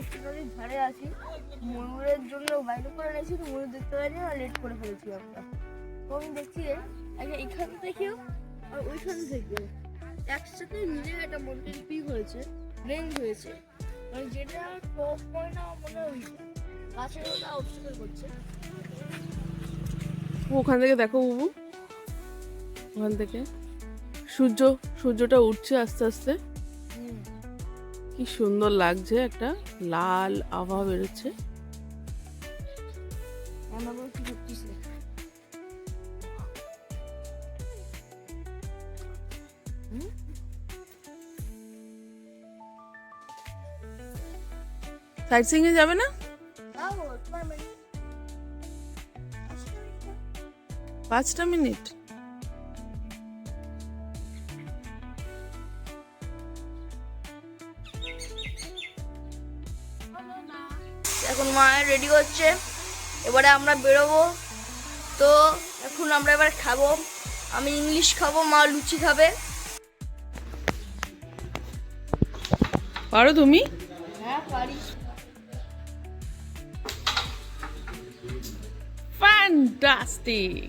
মুর্শিদাবাদের ধারে আছি, ময়ূরের জন্য বাইরে করে নিয়েছি, তো ময়ূর দেখতে পাইনি আর লেট করে ফেলেছি আমরা। তো আমি দেখছি এখান থেকেও আর ওইখান থেকেও একসাথে মিলে একটা মন্দির পিক হয়েছে, রেঞ্জ হয়েছে, মানে যেটা টপ পয়েন্ট আমার মনে হয় ওইটা গাছের ওটা অবস্থান করছে। ওখান থেকে দেখো বাবু, ওখান থেকে সূর্যটা উঠছে আস্তে আস্তে, কি সুন্দর লাগছে, একটা লাল আভা বেরোচ্ছে। সাইট সিইং এ যাবে না? 5টা মিনিট। এখন মা রেডি হচ্ছে, এবারে আমরা বেরোবো। তো এখন আমরা এবার খাবো, আমি ইংলিশ খাবো, মা লুচি খাবে। পারো তুমি? হ্যাঁ পারি। Fantastic!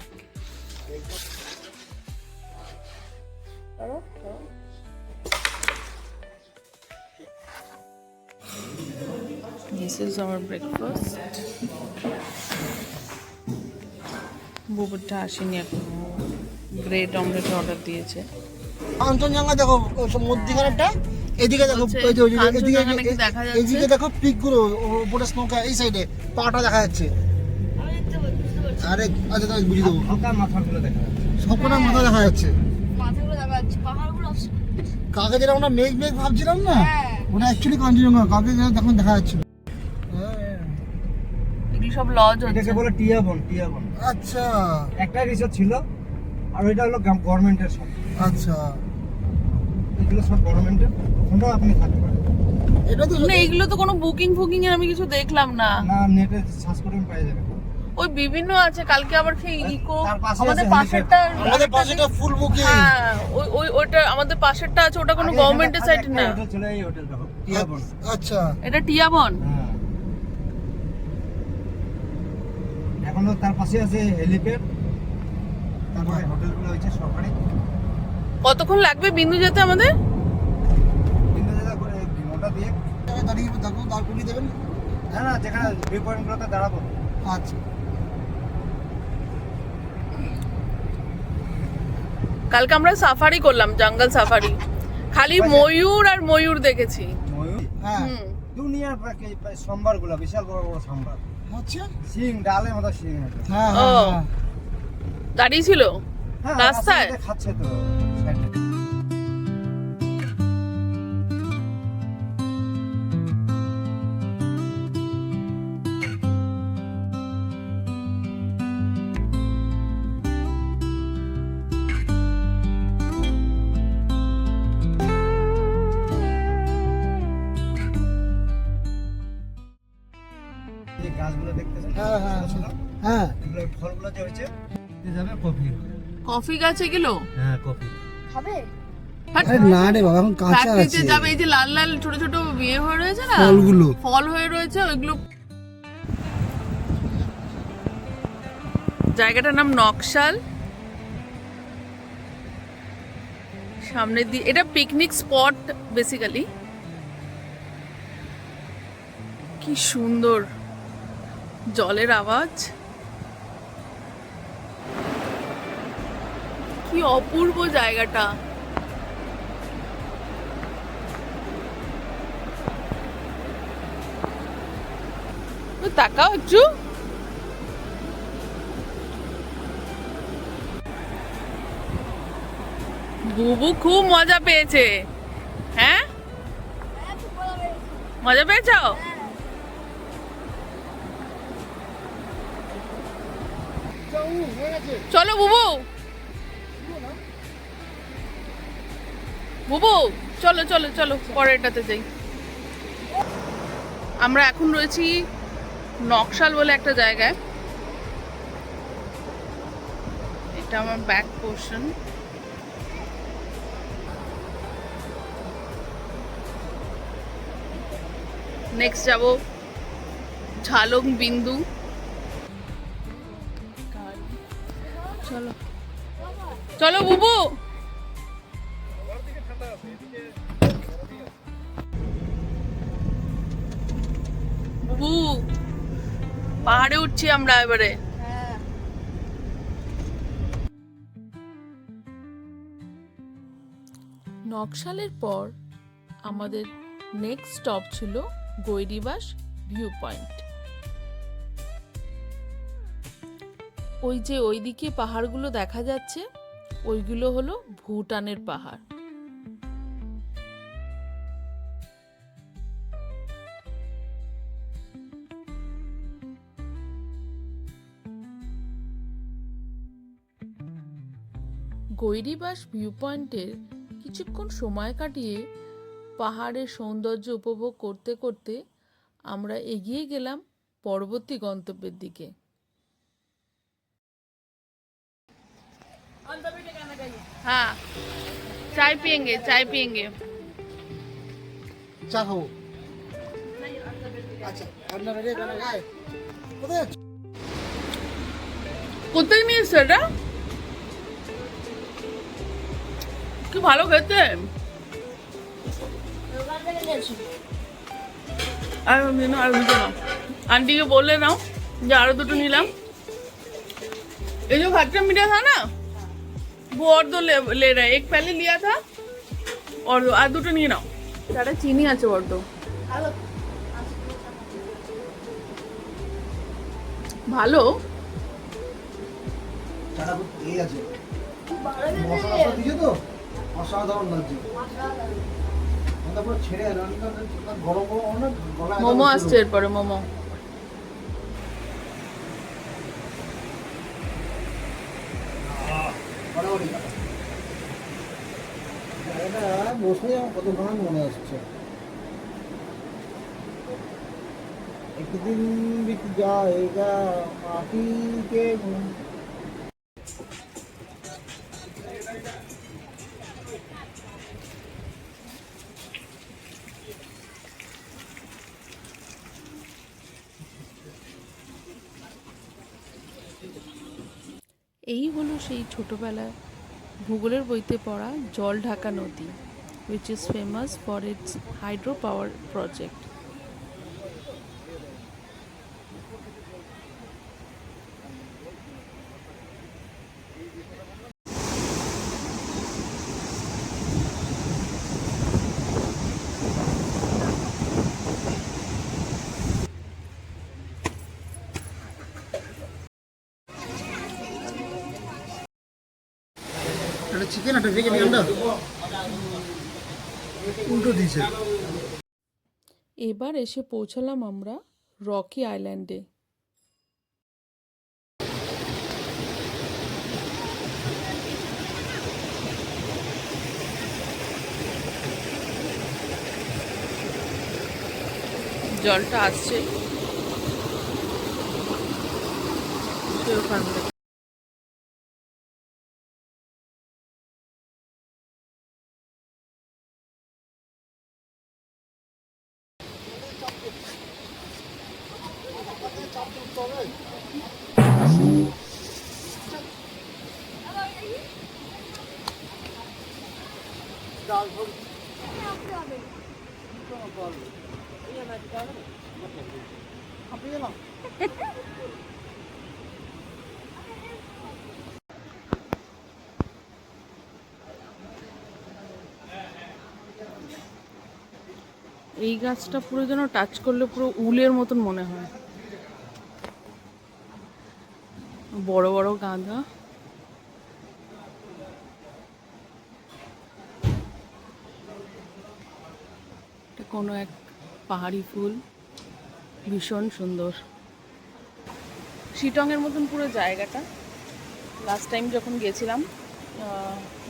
This is our breakfast. বুবুরটা আসেনি এখন, ব্রেড অমলেট অর্ডার দিয়েছে। কাঞ্চনজঙ্ঘা দেখো মধ্যিখানেরটা, এদিকে দেখো, এদিকে দেখো পিক গুলো, উপরে স্নোকা, এই সাইডে পাটা দেখা যাচ্ছে। আরে আচ্ছা তাই বুঝিয়ে দেবো, মাথাগুলো দেখা যাচ্ছে, সবকটা মাথা দেখা যাচ্ছে, মাথাগুলো দেখা যাচ্ছে, পাহাড়গুলো। কাকে যেটা আমরা মেঘ মেঘ ভাবছিলাম না, ওটা অ্যাকচুয়ালি কাঞ্চনজঙ্ঘা, কাকে যখন দেখা যাচ্ছে। এগুলো সব লজ হচ্ছে। এটাকে বলে টিয়াবন। আচ্ছা, একটা রিসোর্ট ছিল, আর ওইটা হলো গভর্নমেন্টের সব। আচ্ছা, এগুলো সব গভর্নমেন্টের, ওখানেও আপনি থাকতে পারেন। এটা তো না, এগুলো তো কোনো বুকিং এর আমি কিছু দেখলাম না। না, নেটে সার্চ করে পেয়ে যাবেন। ওই বিভিন্ন আছে, কালকে আবার সেই ইকো, তার পাশে আমাদের আছে পাশেরটা, আমাদের পাশেটা ফুল বুকিং। হ্যাঁ ওইটা আমাদের পাশেরটা আছে, ওটা কোনো গভর্নমেন্টের সাইট না। হোটেল চলে, এই হোটেলটা টিয়াবন। আচ্ছা, এটা টিয়াবন। হ্যাঁ, এখনো তার পাশে আছে হেলিপ্যাড, তারপরে হোটেলগুলো হয়েছে সরকারি। কতক্ষণ লাগবে বিন্দু যেতে আমাদের? কিন্তু যেটা করে ওটা দিয়ে দাঁড়িয়ে থাকো, দাঁড় করিয়ে দেবেন। না, যেখানে ভিউ পয়েন্টগুলোতে দাঁড়াবো। আচ্ছা, কালকে আমরা সাফারি করলাম, জঙ্গল সাফারি, খালি ময়ূর আর ময়ূর দেখেছি। ময়ূর, হ্যাঁ দুনিয়ার সম্বারগুলো বিশাল বড় বড় সম্বার, আচ্ছা, সিং ডালের মতো সিং আছে। হ্যাঁ ও হ্যাঁ দাঁড়িয়ে ছিল হ্যাঁ, রাস্তায়। রাস্তাতে খাচ্ছে তো। এই গাছগুলো দেখতেছেন, হ্যাঁ হ্যাঁ ছোট ছোট, হ্যাঁ, এগুলো ফলগুলো যে হয়েছে, দিয়ে যাবে কফি। কফি গাছ এগুলো? হ্যাঁ, কফি। খাবে? আরে না রে বাবা, এখন কাঁচা ফ্যাক্টরিতে আছে যাবে, এই যে লাল লাল ছোট ছোট বিয়ে হয়ে রয়েছে না, ফলগুলো। ফল হয়ে রয়েছে ওইগুলো। জায়গাটার নাম নকশাল। সামনে দিয়ে এটা পিকনিক স্পট বেসিক্যালি। কি সুন্দর জলের আওয়াজ, কি অপূর্ব জায়গাটা। তাকাও একটু, বুবু খুব মজা পেয়েছে। হ্যাঁ, মজা পেয়েছো? চলো বুবু, বুবু চলো চলো চলো পরেরটাতে যাই। আমরা এখন রয়েছি নকশাল বলে একটা জায়গায়। এটা আমার ব্যাক পোর্শন। নেক্সট যাব ঝালং বিন্দু। চলো চলো বুবু। বুবু পাহাড়ে উঠছি আমরা এবারে। হ্যাঁ নকশালের পর আমাদের নেক্সট স্টপ ছিল গৈরিবাস ভিউ পয়েন্ট। ওই যে ওইদিকে পাহাড়গুলো দেখা যাচ্ছে, ওইগুলো হলো ভুটানের পাহাড়। গৈরিবাস ভিউ পয়েন্টের কিছুক্ষণ সময় কাটিয়ে পাহাড়ের সৌন্দর্য উপভোগ করতে করতে আমরা এগিয়ে গেলাম পরবর্তী গন্তব্যের দিকে। हाँ चाय पियेंगे चाय पियेंगे। চা খাবো। আচ্ছা রান্না রেডি করে গায় কোথায় যাচ্ছ? কোথায় নিয়ে এসছে এটা? কি ভালো খেতে। দোকান থেকে নিয়েছি। আর দুটো নাও, आंटी के बोले नाओ যে আরো দুটো নিলাম। ये जो खट्टा मीठा था ना वो और दो ले रहे हैं, एक पहले लिया था और दो আর দুটো নিয়ে নাও। চাটা চিনি আছে বড্ড। ভালো চাটা খুব এই আছে, ভালো মশলা খেতে। দিয়েছে তো অসাধারণ লাগছে। পুরো ছেড়ে গরম গরম অনেক গলা মোমো আসছে এরপরে মোমো। জায়গাটা বসে আমার কত ভালো মনে আসছে। একদিন বিত যায়গা মাটি কে এই হলো সেই ছোটবেলায় ভূগোলের বইতে পড়া জল ঢাকা নদী, which is famous for its hydropower project. একটা চিকেন একটা ভেগে নিয়ে আমরা উল্টো দিয়েছে। এবার এসে পৌঁছালাম আমরা রকি আইল্যান্ডে। জলটা আসছে ওখান থেকে। এই গাছটা পুরো যেন টাচ করলে পুরো উলের মতন মনে হয়, বড় বড় গাঁদা। এটা কোনো এক পাহাড়ি ফুল, ভীষণ সুন্দর। শিটংয়ের মতন পুরো জায়গাটা। লাস্ট টাইম যখন গেছিলাম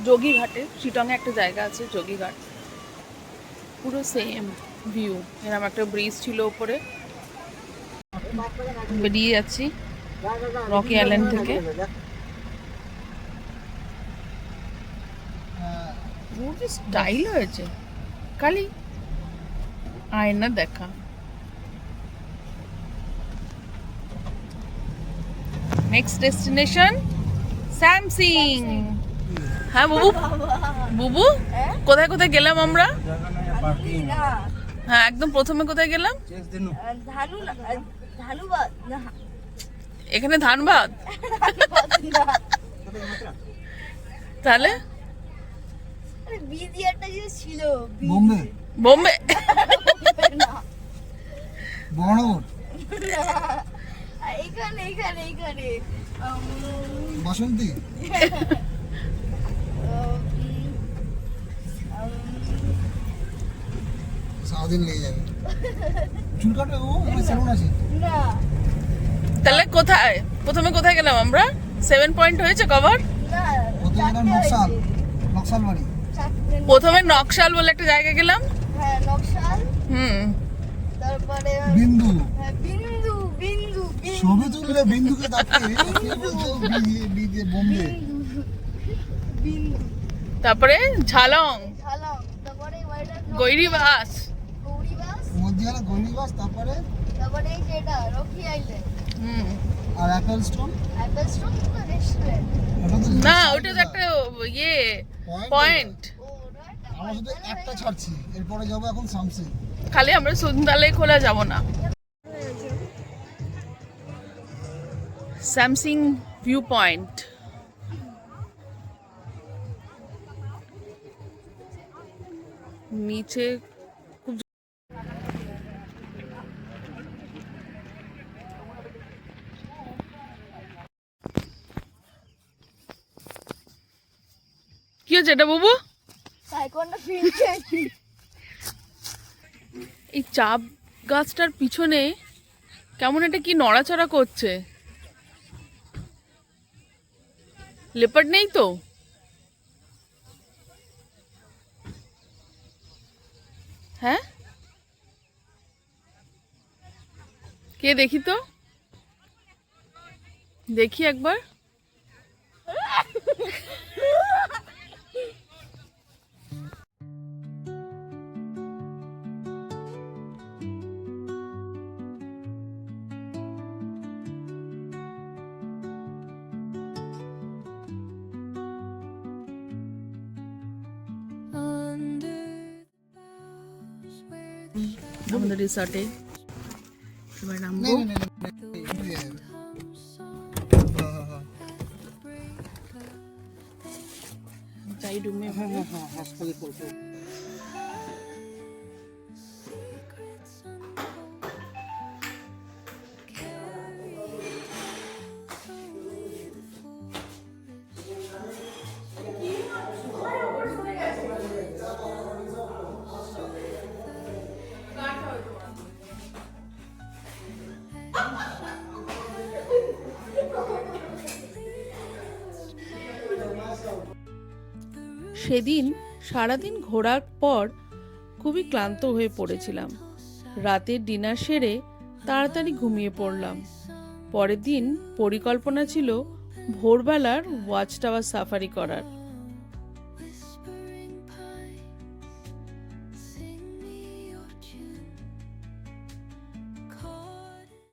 যোগীঘাটে, শিটংয়ে একটা জায়গা আছে যোগীঘাট, পুরো সেম ভিউ। এরকম একটা ব্রিজ ছিল উপরে। বেরিয়ে যাচ্ছি রকি আইল্যান্ড থেকে। স্টাইল হয়েছে খালি আয়না দেখা। Next destination Samsing. হ্যাঁ বুবু, বুবু হ্যাঁ? কোথায় কোথায় গেলাম আমরা? না হ্যাঁ একদম প্রথমে কোথায় গেলাম? ধানু না ধানুবাদ না এখানে ধানবাদ। না তাহলে আরে বিজি একটা জিনিস ছিল বোম্বে, বোম্বে। না বহরমপুর, এইখানে এইখানে এইখানে বাসন্তী, সারাদিন লেগে যাবে। চুল কাটে ও সেলুন আছে। না তাহলে কোথায় প্রথমে কোথায় গেলাম আমরা? 7 পয়েন্ট হয়েছে কভার। না ওতে গেলাম নকশাল, নকশাল বাড়ি। প্রথমে নকশাল বলে একটা জায়গা গেলাম। হ্যাঁ নকশাল হুম, তারপরে বিন্দু, হ্যাঁ, বিন্দু বিন্দু ছবি তুললে বিন্দুকে ডাকতে কি বলছো? বোম্বে, বিন্দু তারপরে ঝালং, ঝালং তারপরে গৈরিবাস, গৌরীবাস মধ্যখানে গরিবাস, তারপরে তারপরে এই যেটা রকি আইল্যান্ড হুম, আর অ্যাপেল স্টোন। অ্যাপেল স্টোন তো রেস্টুরেন্ট ওটা তো না ওটা তো একটা ইয়ে পয়েন্ট। ও ওটা একটা আমরা শুধু একটা ছাড়ছি, এরপরে যাবো এখন সামসিং। খালি আমরা সুন্দরলে খোলা যাব না। Samsung view point. নিচে খুব কি হচ্ছে এটা বাবু? সাইকোনটা ফিরছে এই চাপ গাছটার পিছনে কেমন একটা কি নড়াচড়া করছে। লেপার্ড নেই তো? হ্যাঁ কে দেখি তো, দেখি একবার। আমাদের রিসর্টে এবার নামবো। যাই রুমে। সেদিন সারাদিন ঘোরার পর খুবই ক্লান্ত হয়ে পড়েছিলাম। রাতের ডিনার সেরে তাড়াতাড়ি ঘুমিয়ে পড়লাম। পরের দিন পরিকল্পনা ছিল ভোরবেলার ওয়াচ টাওয়ার সাফারি করার।